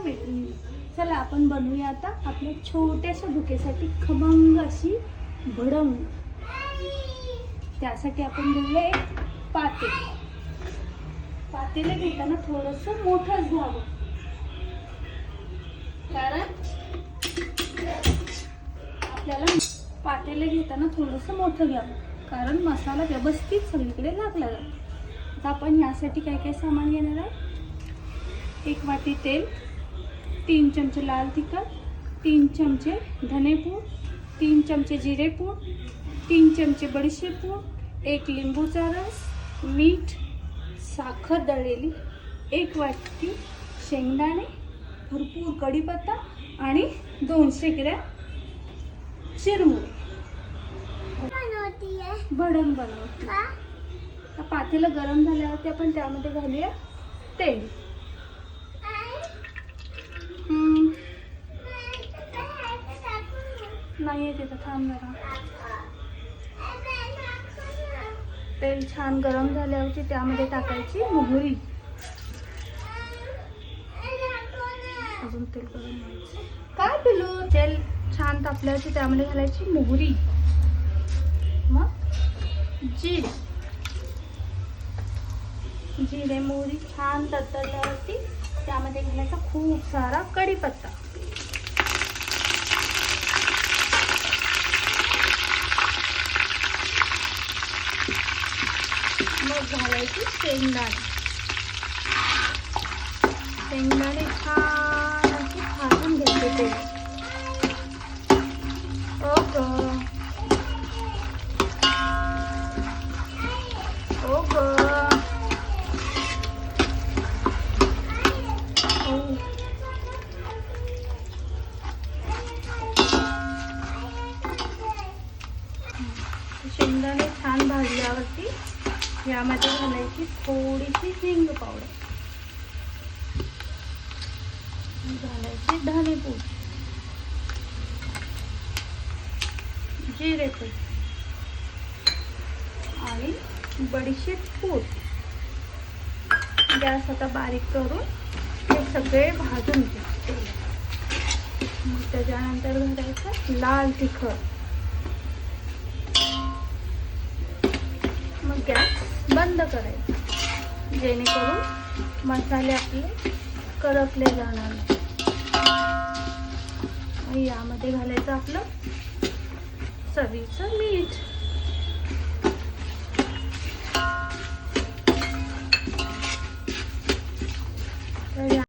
भेटून येईल. चला आपण बनवूया आता आपल्या छोट्याशा भुकेसाठी खमंग अशी भडंग. त्यासाठी आपण घेऊया एक पातेलं घेताना थोडंसं मोठंच घ्यावं, कारण आपल्याला पातेलं घेताना थोडंसं मोठं घ्यावं, कारण मसाला व्यवस्थित सगळीकडे लागला जातो. आता आपण यासाठी काय काय सामान घेणार आहे. 1 वाटी तेल, 3 चमचे लाल तिखट, 3 चमचे धनेपूड, 3 चमचे जिरेपूड, 3 चमचे बडीशेपूड, 1 लिंबूचा रस, मीठ, साखर दळलेली, 1 वाटी शेंगदाणे, भरपूर कढीपत्ता आणि 200 ग्रॅम चिरमुरे. भडंग बनवते. पातेलं गरम झाल्यावरती आपण त्यामध्ये घालूया तेल. नाही तिथं थांब जरा. तेल छान गरम झाल्यावरती त्यामध्ये टाकायची मोहरी. अजून तेल गरम व्हायचं. काय पिलू? तेल छान तापल्यावरती त्यामध्ये घालायची मोहरी, मग जिरे मोहरी छान तडतडल्यावरती त्यामध्ये घालायचा खूप सारा कढीपत्ता. मग घालायची शेंगदाणे छान अशी भाजून घ्यायचे ते. शेंगदाणे छान भाजल्यावरती यामध्ये घालायची थोडीशी हिंग पावडर, घालायची धनेपूड, जिरेपूड आणि बडीशेप पूड. गॅस आता बारीक करून हे सगळे भाजून घ्यायचे. मग त्याच्यानंतर घालायचं लाल तिखट. मग गॅस बंद करायचा, जेणेकरून मसाले आपले करपले जाणार नाही. यामध्ये घालायचं आपलं चवीचं मीठ.